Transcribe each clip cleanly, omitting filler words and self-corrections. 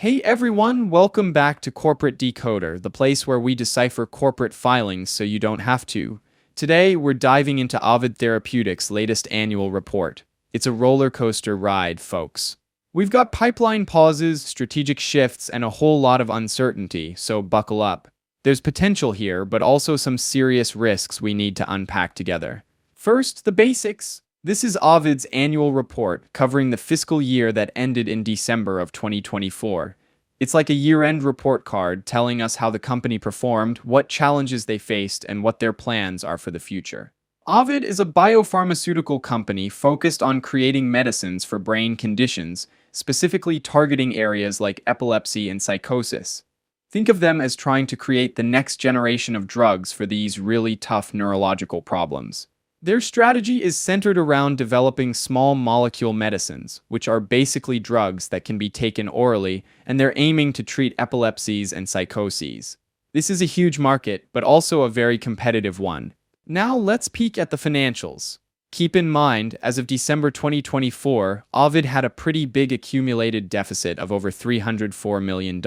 Hey everyone, welcome back to Corporate Decoder, the place where we decipher corporate filings so you don't have to. Today, we're diving into Ovid Therapeutics' latest annual report. It's a roller coaster ride, folks. We've got pipeline pauses, strategic shifts, and a whole lot of uncertainty, so buckle up. There's potential here, but also some serious risks we need to unpack together. First, the basics. This is Ovid's annual report covering the fiscal year that ended in December of 2024. It's like a year-end report card telling us how the company performed, what challenges they faced, and what their plans are for the future. Ovid is a biopharmaceutical company focused on creating medicines for brain conditions, specifically targeting areas like epilepsy and psychosis. Think of them as trying to create the next generation of drugs for these really tough neurological problems. Their strategy is centered around developing small molecule medicines, which are basically drugs that can be taken orally, and they're aiming to treat epilepsies and psychoses. This is a huge market, but also a very competitive one. Now let's peek at the financials. Keep in mind, as of December 2024, Ovid had a pretty big accumulated deficit of over $304 million.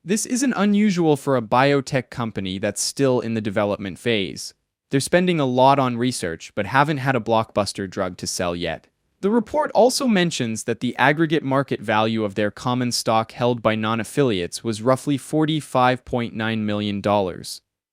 This isn't unusual for a biotech company that's still in the development phase. They're spending a lot on research, but haven't had a blockbuster drug to sell yet. The report also mentions that the aggregate market value of their common stock held by non-affiliates was roughly $45.9 million.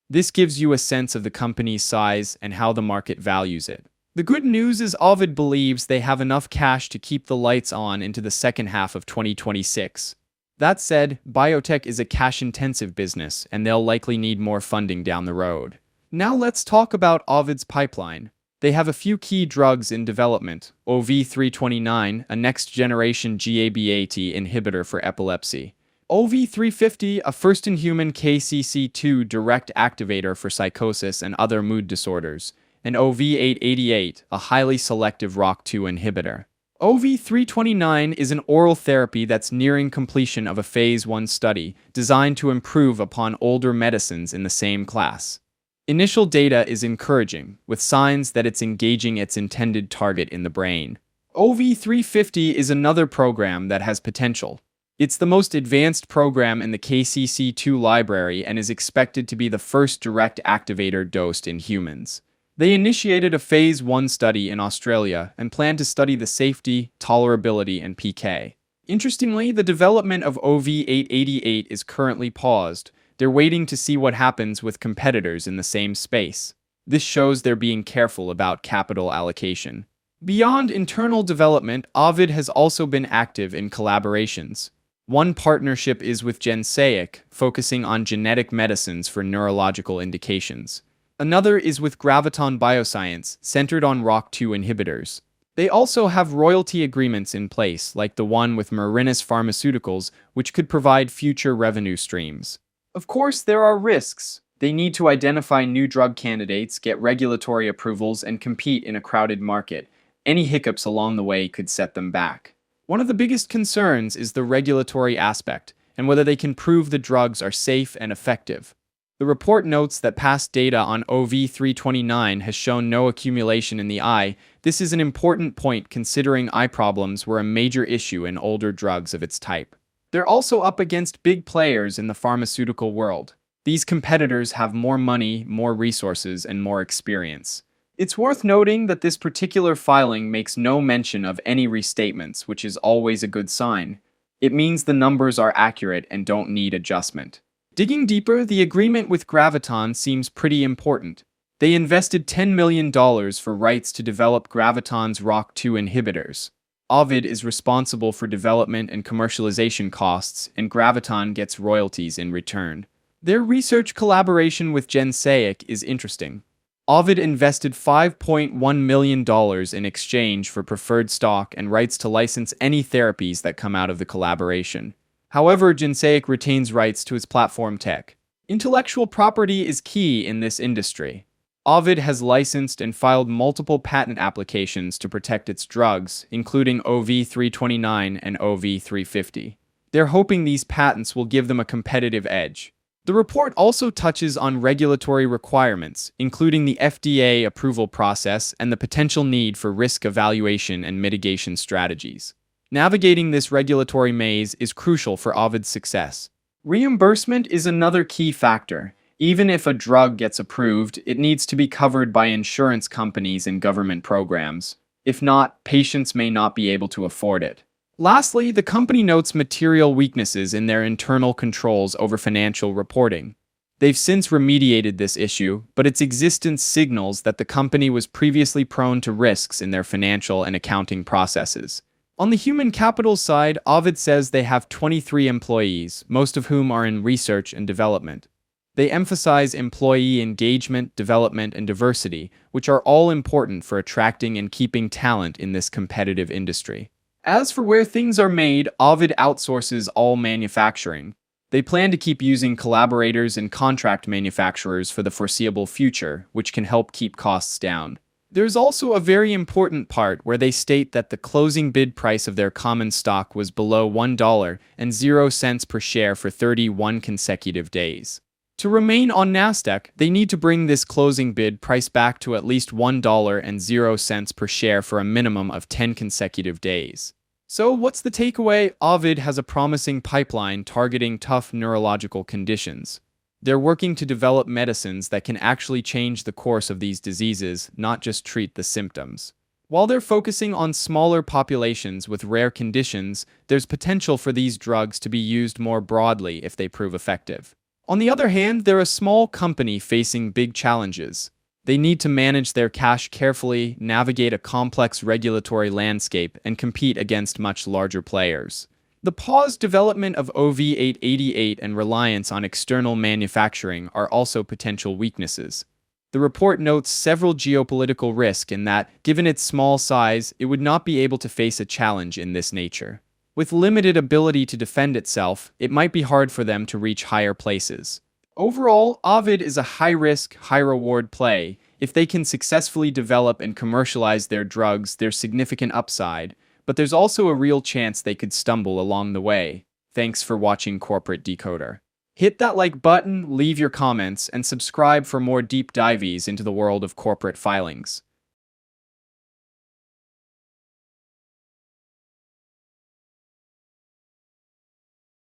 This gives you a sense of the company's size and how the market values it. The good news is Ovid believes they have enough cash to keep the lights on into the second half of 2026. That said, biotech is a cash-intensive business, and they'll likely need more funding down the road. Now let's talk about Ovid's pipeline. They have a few key drugs in development: OV329, a next-generation GABAT inhibitor for epilepsy; OV350, a first-in-human KCC2 direct activator for psychosis and other mood disorders; and OV888, a highly selective ROCK2 inhibitor. OV329 is an oral therapy that's nearing completion of a Phase 1 study designed to improve upon older medicines in the same class. Initial data is encouraging, with signs that it's engaging its intended target in the brain. OV350 is another program that has potential. It's the most advanced program in the KCC2 library and is expected to be the first direct activator dosed in humans. They initiated a Phase 1 study in Australia and plan to study the safety, tolerability, and PK. Interestingly, the development of OV888 is currently paused. They're waiting to see what happens with competitors in the same space. This shows they're being careful about capital allocation. Beyond internal development, Ovid has also been active in collaborations. One partnership is with Gensaic, focusing on genetic medicines for neurological indications. Another is with Graviton Bioscience, centered on ROCK2 inhibitors. They also have royalty agreements in place, like the one with Marinus Pharmaceuticals, which could provide future revenue streams. Of course, there are risks. They need to identify new drug candidates, get regulatory approvals, and compete in a crowded market. Any hiccups along the way could set them back. One of the biggest concerns is the regulatory aspect, and whether they can prove the drugs are safe and effective. The report notes that past data on OV329 has shown no accumulation in the eye. This is an important point considering eye problems were a major issue in older drugs of its type. They're also up against big players in the pharmaceutical world. These competitors have more money, more resources, and more experience. It's worth noting that this particular filing makes no mention of any restatements, which is always a good sign. It means the numbers are accurate and don't need adjustment. Digging deeper, the agreement with Graviton seems pretty important. They invested $10 million for rights to develop Graviton's ROCK2 inhibitors. Ovid is responsible for development and commercialization costs, and Graviton gets royalties in return. Their research collaboration with Gensaic is interesting. Ovid invested $5.1 million in exchange for preferred stock and rights to license any therapies that come out of the collaboration. However, Gensaic retains rights to its platform tech. Intellectual property is key in this industry. Ovid has licensed and filed multiple patent applications to protect its drugs, including OV329 and OV350. They're hoping these patents will give them a competitive edge. The report also touches on regulatory requirements, including the FDA approval process and the potential need for risk evaluation and mitigation strategies. Navigating this regulatory maze is crucial for Ovid's success. Reimbursement is another key factor. Even if a drug gets approved, it needs to be covered by insurance companies and government programs. If not, patients may not be able to afford it. Lastly, the company notes material weaknesses in their internal controls over financial reporting. They've since remediated this issue, but its existence signals that the company was previously prone to risks in their financial and accounting processes. On the human capital side, Ovid says they have 23 employees, most of whom are in research and development. They emphasize employee engagement, development, and diversity, which are all important for attracting and keeping talent in this competitive industry. As for where things are made, Ovid outsources all manufacturing. They plan to keep using collaborators and contract manufacturers for the foreseeable future, which can help keep costs down. There's also a very important part where they state that the closing bid price of their common stock was below $1.00 per share for 31 consecutive days. To remain on Nasdaq, they need to bring this closing bid price back to at least $1.00 per share for a minimum of 10 consecutive days. So what's the takeaway? Ovid has a promising pipeline targeting tough neurological conditions. They're working to develop medicines that can actually change the course of these diseases, not just treat the symptoms. While they're focusing on smaller populations with rare conditions, there's potential for these drugs to be used more broadly if they prove effective. On the other hand, they're a small company facing big challenges. They need to manage their cash carefully, navigate a complex regulatory landscape, and compete against much larger players. The paused development of OV888 and reliance on external manufacturing are also potential weaknesses. The report notes several geopolitical risks in that, given its small size, it would not be able to face a challenge in this nature. With limited ability to defend itself, it might be hard for them to reach higher places. Overall, Ovid is a high-risk, high-reward play. If they can successfully develop and commercialize their drugs, there's significant upside, but there's also a real chance they could stumble along the way. Thanks for watching Corporate Decoder. Hit that like button, leave your comments, and subscribe for more deep dives into the world of corporate filings.